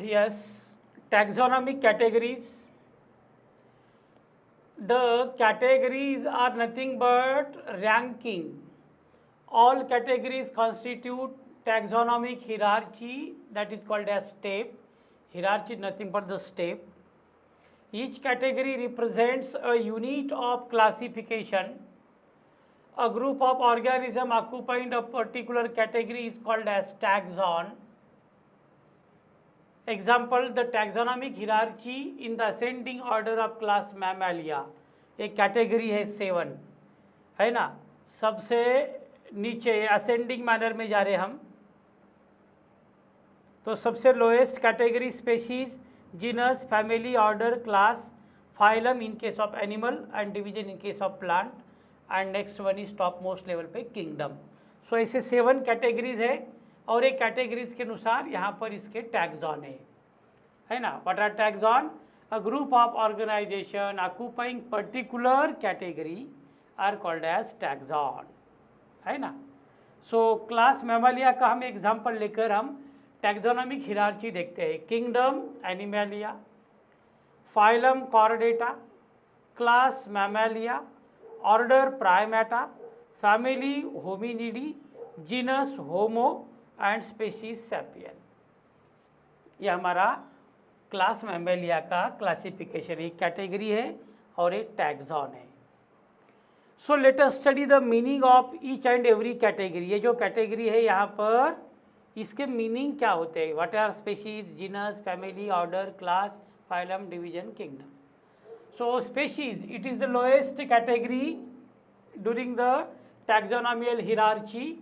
Yes, taxonomic categories. The categories are nothing but ranking. All categories constitute taxonomic hierarchy, that is called as step. Hierarchy is nothing but the step. Each category represents a unit of classification. A group of organisms occupying a particular category is called as taxon. Example, the taxonomic hierarchy in the ascending order of class Mammalia. एक category है 7, है ना, सबसे नीचे ascending manner में जा रहे हम, तो सबसे lowest category species, genus, family, order, class, phylum in case of animal and division in case of plant, and next one is top most level पे किंगडम. सो ऐसे 7 कैटेगरीज है और एक कैटेगरीज के अनुसार यहाँ पर इसके टैग्स है ना. What are tags? A group of organization occupying particular category are called as taxon, है ना. सो क्लास मैमालिया का हम एग्जाम्पल लेकर हम टैक्सोनॉमिक हिरार्ची देखते हैं. Kingdom Animalia, phylum Chordata, class Mammalia, order Primata, family Hominidae, genus Homo and species sapien. ये हमारा क्लास मैमेलिया का क्लासिफिकेशन, एक कैटेगरी है और एक टैक्सॉन है. So let us study the meaning of each and every category. ये जो कैटेगरी है यहाँ पर इसके मीनिंग क्या होते हैं? What are species, genus, family, order, class, phylum, division, kingdom. So species, it is the lowest category during the taxonomical hierarchy.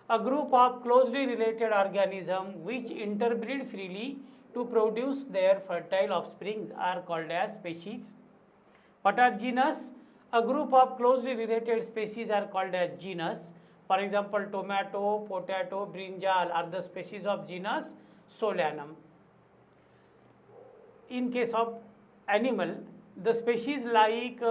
A group of closely related organisms which interbreed freely to produce their fertile offspring are called as species. What are genus? A group of closely related species are called as genus. For example, tomato, potato, brinjal are the species of genus Solanum. In case of animal, the species like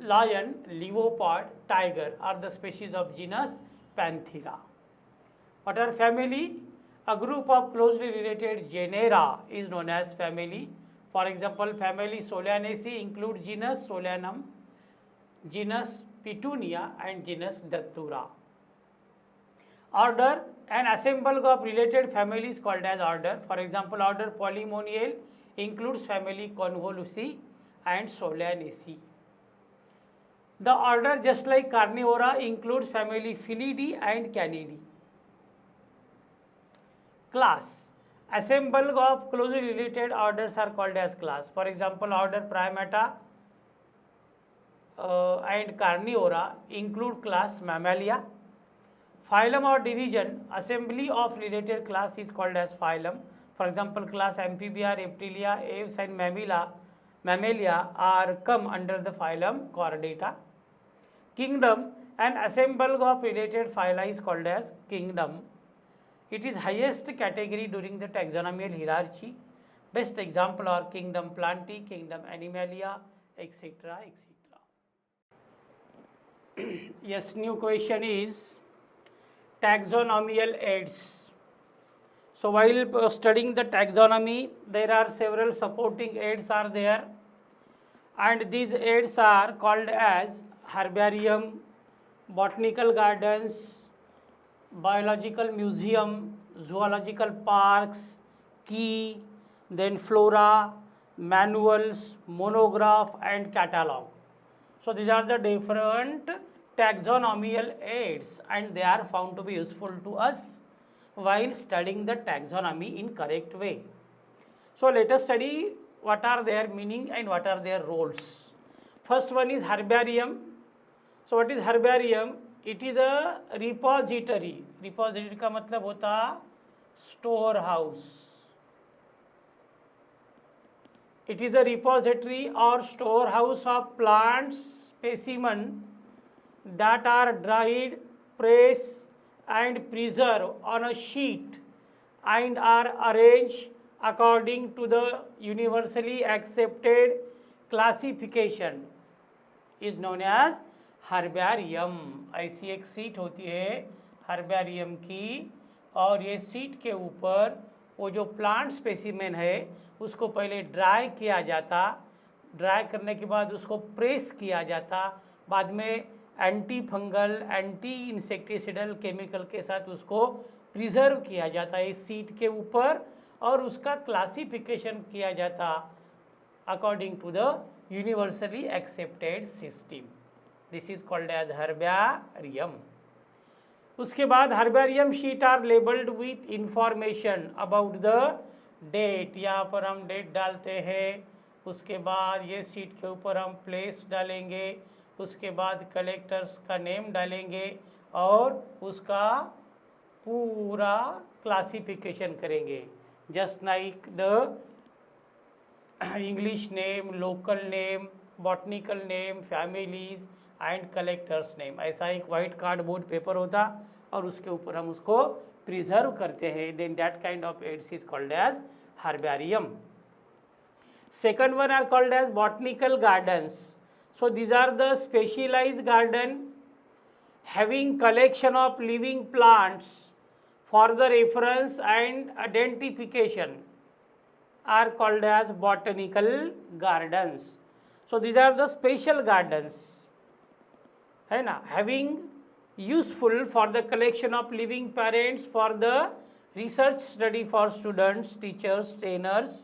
lion, leopard, tiger are the species of genus Panthera. What are family? A group of closely related genera is known as family. For example, family Solanaceae include genus Solanum, genus Petunia and genus Datura. Order, an assemblage of related families called as order. For example, order Polymoniale includes family Convolucea and Solanaceae. The order, just like Carnivora, includes family Felidae and Canidae. Class, assemblage of closely related orders are called as class. For example, order Primata and Carnivora include class Mammalia. Phylum or division, assembly of related class is called as phylum. For example, class Amphibia, Reptilia, Aves and Mammalia are come under the phylum Chordata. Kingdom, an assemblage of related phyla is called as kingdom. It is highest category during the taxonomical hierarchy. Best example are kingdom Plantae, kingdom Animalia, etc. etc. Yes, new question is taxonomical aids. So while studying the taxonomy, there are several supporting aids are there, and these aids are called as herbarium, botanical gardens, biological museum, zoological parks, key, then flora, manuals, monograph and catalog. So these are the different taxonomical aids and they are found to be useful to us while studying the taxonomy in correct way. So let us study what are their meaning and what are their roles. First one is herbarium. So what is herbarium? It is a repository. Repository का मतलब होता store house. It is a repository or storehouse of plant specimen that are dried, pressed and preserved on a sheet and are arranged according to the universally accepted classification is known as herbarium. ऐसी एक seat होती है herbarium की और ये sheet के ऊपर वो जो प्लांट स्पेसिमेन है उसको पहले ड्राई किया जाता, ड्राई करने के बाद उसको प्रेस किया जाता, बाद में anti fungal anti insecticidal chemical के साथ उसको प्रिजर्व किया जाता है इस शीट के ऊपर, और उसका क्लासिफिकेशन किया जाता according to the universally accepted system. This is called as herbarium. उसके बाद herbarium sheet are labelled with information about the date, यहाँ पर हम डेट डालते हैं, उसके बाद ये शीट के ऊपर हम प्लेस डालेंगे, उसके बाद कलेक्टर्स का नेम डालेंगे और उसका पूरा क्लासिफिकेशन करेंगे, just like the English name, local name, botanical name, families and collectors name. ऐसा एक वाइट कार्डबोर्ड पेपर होता और उसके ऊपर हम उसको प्रिजर्व करते हैं, then that kind of aids is called as herbarium. Second one are called as botanical gardens. So these are the specialized garden having collection of living plants for the reference and identification are called as botanical gardens. So these are the special gardens, है ना, having useful for the collection of living parents for the research study for students, teachers, trainers,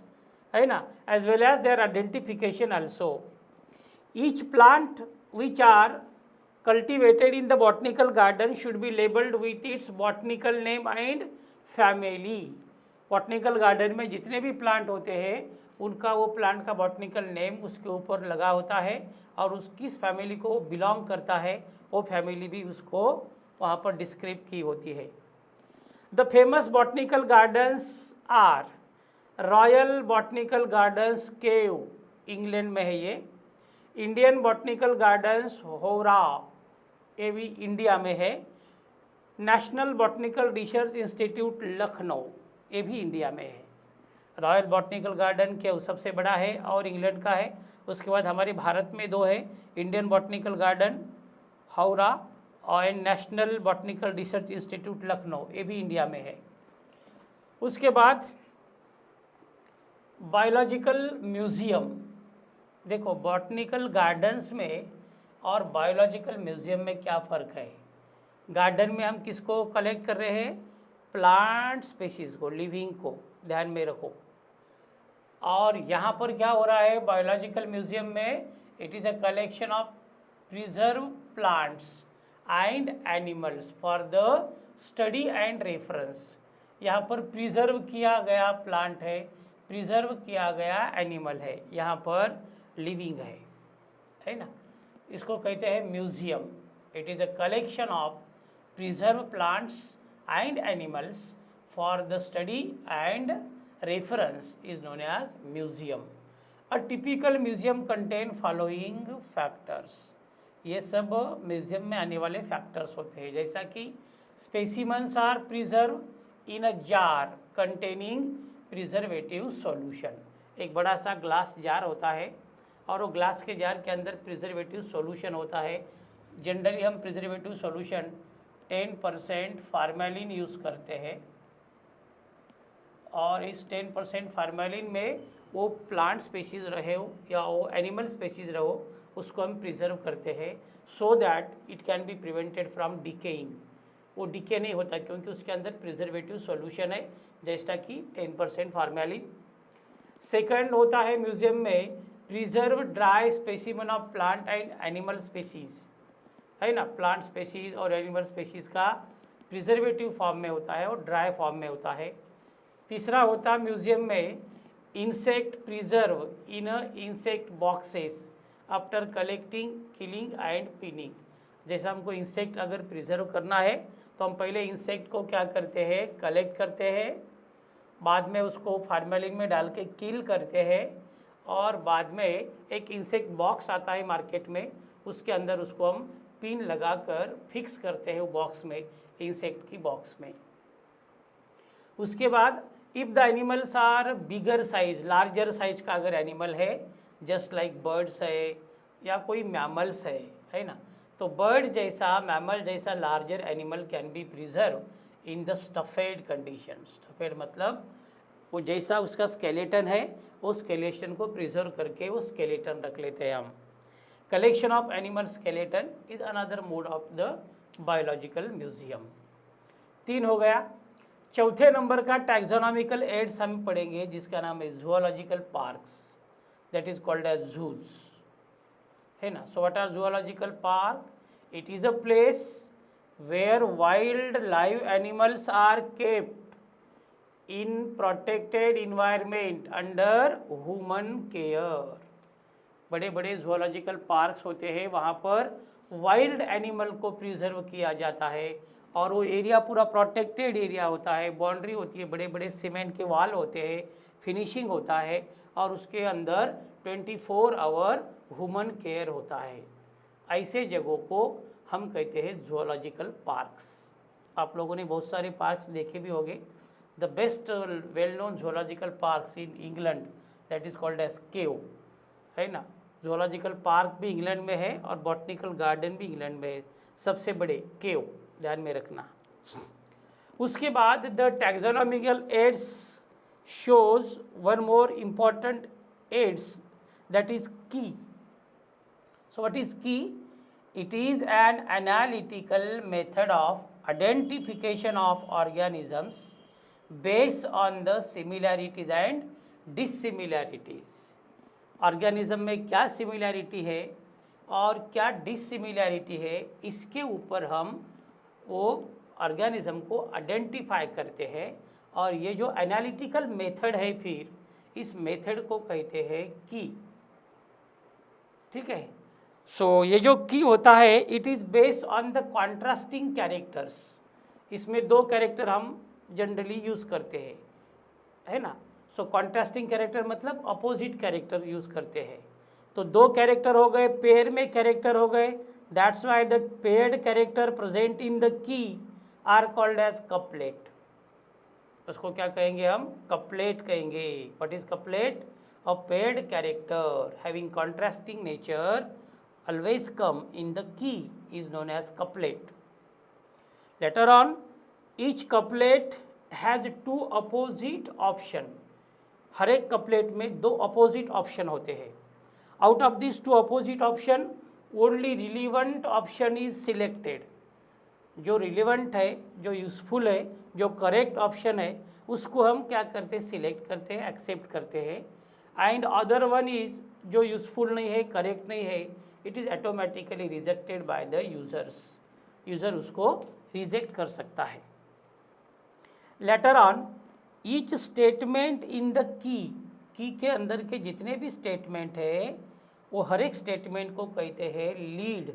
है ना, as well as their identification also. Each plant which are cultivated in the botanical garden should be labeled with its botanical name and family. Botanical garden में जितने भी plant होते हैं उनका वो plant का बॉटनिकल नेम उसके ऊपर लगा होता है और उस किस फैमिली को बिलोंग करता है वो फैमिली भी उसको वहाँ पर डिस्क्राइब की होती है। The famous botanical gardens are royal botanical gardens Kew, England में है ये, इंडियन बॉटनिकल गार्डन्स होवरा, ये भी इंडिया में है, national botanical research institute Lucknow, ये भी इंडिया में है। रॉयल बॉटनिकल गार्डन केव सबसे बड़ा है और इंग्लैंड का है। उसके बाद हमारे भारत में दो है, इंडियन बॉटनिकल गार्डन हावड़ा और national botanical research institute Lucknow, ये भी इंडिया में है। उसके बाद बायोलॉजिकल म्यूज़ियम, देखो बॉटनिकल गार्डन्स में और बायोलॉजिकल म्यूज़ियम में क्या फ़र्क है। गार्डन में हम किसको कलेक्ट कर रहे हैं, प्लांट स्पेशीज़ को, लिविंग को, ध्यान में रखो। और यहाँ पर क्या हो रहा है बायोलॉजिकल म्यूज़ियम में, it is a collection of preserve plants and animals for the study and reference. यहाँ पर प्रिजर्व किया गया प्लांट है, प्रिजर्व किया गया एनिमल है, यहाँ पर लिविंग है ना, इसको कहते हैं museum. It is a collection of preserve plants and animals for the study and reference is known as museum. A typical museum contain following factors, ये सब म्यूजियम में आने वाले फैक्टर्स होते हैं, जैसा कि specimens are preserve in a jar containing preservative solution. एक बड़ा सा ग्लास जार होता है और वो ग्लास के जार के अंदर प्रिजर्वेटिव सॉल्यूशन होता है। जनरली हम प्रिजर्वेटिव सॉल्यूशन 10% फार्मेलिन यूज़ करते हैं और इस 10% फार्मेलिन में वो प्लांट स्पेशीज़ रहे हो या वो एनिमल स्पेशीज़ रहो उसको हम प्रिजर्व करते हैं, so that it can be prevented from decaying. वो डिके नहीं होता क्योंकि उसके अंदर प्रिजर्वेटिव सॉल्यूशन है, जैसा कि 10% फार्मेलिन। सेकंड होता है म्यूजियम में preserve dry specimen of plant and animal species, है ना, प्लांट स्पेसीज़ और एनिमल स्पेसीज़ का प्रिजर्वेटिव फॉर्म में होता है और ड्राई फॉर्म में होता है। तीसरा होता है म्यूजियम में insect preserve in insect boxes after collecting, killing and pinning. जैसा हमको इंसेक्ट अगर प्रिजर्व करना है तो हम पहले इंसेक्ट को क्या करते हैं, कलेक्ट करते हैं, बाद में उसको फार्मेलिन में डाल के किल करते हैं और बाद में एक इंसेक्ट बॉक्स आता है मार्केट में, उसके अंदर उसको हम पिन लगाकर फिक्स करते हैं वो बॉक्स में, इंसेक्ट की बॉक्स में। उसके बाद if the animals are bigger size, larger size का अगर एनिमल है, जस्ट लाइक बर्ड्स है या कोई मैमल्स है ना, तो बर्ड जैसा, मैमल जैसा larger animal can be preserve in the stuffed condition. Stuffed मतलब वो जैसा उसका स्केलेटन है वो स्केलेटन को प्रिजर्व करके वो स्केलेटन रख लेते हैं हम। Collection of animal skeleton is another mode of the biological museum. 3 हो गया। चौथे नंबर का टैक्सोनॉमिकल एड्स हम पढ़ेंगे जिसका नाम है zoological parks, that is called as zoos, है ना। So what are zoological park? It is a place where wild live animals are kept in protected environment under human care. बड़े बड़े जूलॉजिकल पार्क्स होते हैं, वहाँ पर वाइल्ड एनिमल को preserve किया जाता है और वो एरिया पूरा प्रोटेक्टेड एरिया होता है, बाउंड्री होती है, बड़े बड़े सीमेंट के वाल होते हैं, फिनिशिंग होता है और उसके अंदर 24 आवर ह्यूमन केयर होता है। ऐसे जगहों को हम कहते हैं जूलॉजिकल पार्क्स। आप लोगों ने बहुत सारे पार्क्स देखे भी होंगे। The best well known zoological parks in England that is called as Kew, है ना। जूलॉजिकल पार्क भी इंग्लैंड में है और बॉटनिकल गार्डन भी इंग्लैंड में है, सबसे बड़े केव, ध्यान में रखना। उसके बाद the taxonomical aids shows one more important aids that is key. So what is key? It is an analytical method of identification of organisms based on the similarities and dissimilarities। Organism में क्या similarity है और क्या dissimilarity है, इसके ऊपर हम वो ऑर्गेनिज्म को आइडेंटिफाई करते हैं। और ये जो एनालिटिकल मेथड है फिर इस मेथड को कहते हैं की, ठीक है। सो ये जो की होता है it is based on the contrasting characters. इसमें 2 कैरेक्टर हम जनरली यूज़ करते हैं, है ना। सो कॉन्ट्रास्टिंग कैरेक्टर मतलब अपोजिट कैरेक्टर यूज़ करते हैं। तो 2 कैरेक्टर हो गए, पेयर में कैरेक्टर हो गए, that's why the paired character present in the key are called as couplet. उसको क्या कहेंगे हम? कपलेट कहेंगे। What is couplet? A paired character having contrasting nature always come in the key is known as couplet. Later on, each couplet has 2 opposite option। हर एक couplet में 2 opposite option होते हैं। Out of these 2 opposite option, only relevant option is selected। जो relevant है, जो useful है, जो correct option है, उसको हम क्या करते हैं? सिलेक्ट करते हैं, एक्सेप्ट करते हैं। एंड अदर वन इज जो यूजफुल नहीं है, करेक्ट नहीं है, it is automatically rejected by the users. User उसको रिजेक्ट कर सकता है। Later on each statement in the की के अंदर के जितने भी स्टेटमेंट है वो हर एक स्टेटमेंट को कहते हैं lead.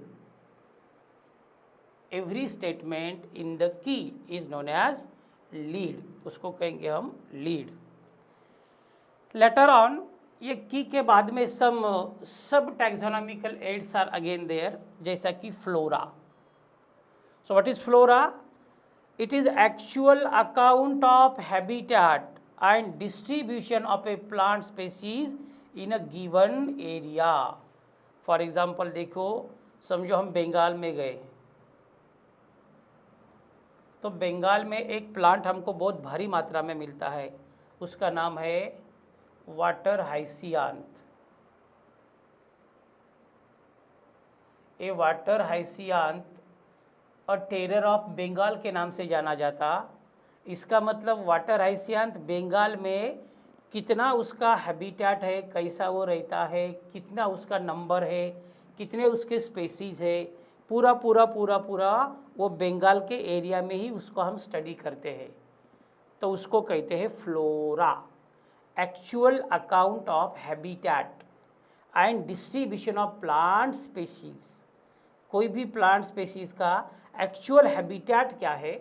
Every statement in the key is known as lead, उसको कहेंगे हम लीड। लेटर ऑन ये की के बाद में सब taxonomical aids are again there, जैसा कि flora. So what is flora? It is actual account of habitat and distribution of a plant species in a given area. For example देखो, समझो हम बंगाल में गए, तो बंगाल में एक प्लांट हमको बहुत भारी मात्रा में मिलता है, उसका नाम है वाटर हाइसियांथ। ये वाटर हाइसियांथ और टेरर ऑफ बंगाल के नाम से जाना जाता। इसका मतलब वाटर हाइसियांथ बंगाल में कितना उसका हैबिटेट है, कैसा वो रहता है, कितना उसका नंबर है, कितने उसके स्पेसीज है, पूरा पूरा पूरा पूरा वो बंगाल के एरिया में ही उसको हम स्टडी करते हैं, तो उसको कहते हैं flora. Actual account of habitat and distribution of plant species. कोई भी प्लांट स्पेसीज का एक्चुअल हैबिटेट क्या है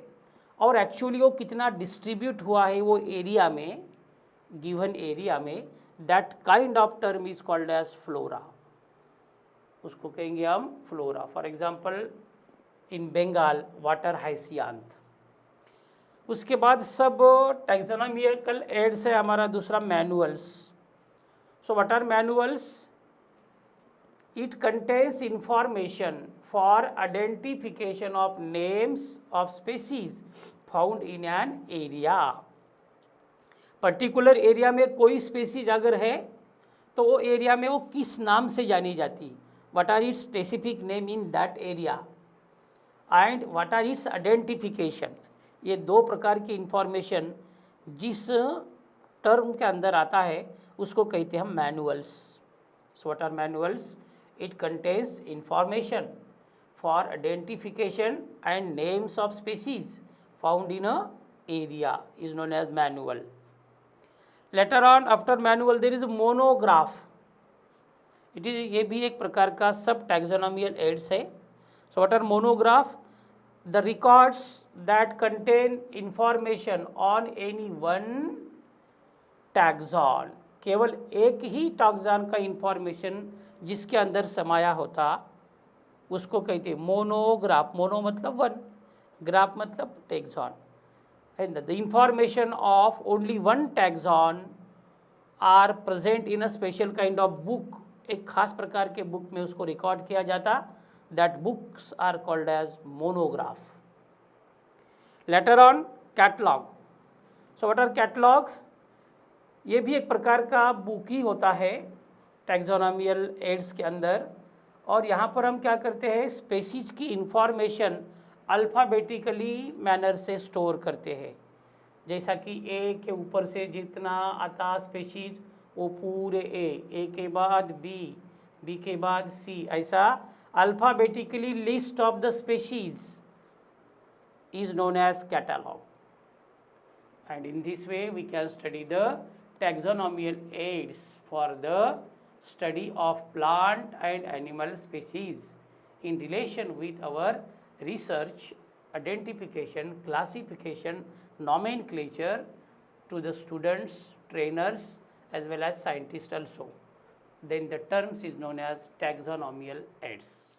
और एक्चुअली वो कितना डिस्ट्रीब्यूट हुआ है वो एरिया में, गिवन एरिया में, that kind of term is called as flora, उसको कहेंगे हम flora. For example in Bengal water hyacinth. उसके बाद सब टैक्सोनॉमिकल एड्स है हमारा दूसरा manuals. So what are manuals? It contains information for identification of names of species found in an area. Particular area में कोई स्पेसीज अगर है तो वो एरिया में वो किस नाम से जानी जाती, what are its specific name in that area and what are its identification. ये दो प्रकार की इंफॉर्मेशन जिस टर्म के अंदर आता है उसको कहते हैं हम manuals. So what are manuals? It contains information for identification and names of species found in a area is known as manual. Later on after manual there is a monograph. It is ये भी एक प्रकार का सब taxonomical aids है. So what are monograph? The records that contain information on any one taxon. केवल एक ही taxon का information जिसके अंदर समाया होता उसको कहते हैं मोनोग्राफ। मोनो मतलब वन, ग्राफ मतलब taxon. and the information of only one taxon are present in a special kind of book. एक खास प्रकार के बुक में उसको रिकॉर्ड किया जाता, that books are called as monograph. Later on catalog. So what are catalog? ये भी एक प्रकार का बुक ही होता है टैक्सोनॉमिकल एड्स के अंदर, और यहाँ पर हम क्या करते हैं, स्पेसीज की इंफॉर्मेशन अल्फ़ाबेटिकली मैनर से स्टोर करते हैं। जैसा कि ए के ऊपर से जितना आता स्पेसीज वो पूरे ए के बाद बी, बी के बाद सी, ऐसा alphabetically list of the species is known as catalog. And in this way we can study the taxonomical aids for the study of plant and animal species in relation with our research, identification, classification, nomenclature to the students, trainers as well as scientists also. Then the terms is known as taxonomical aids.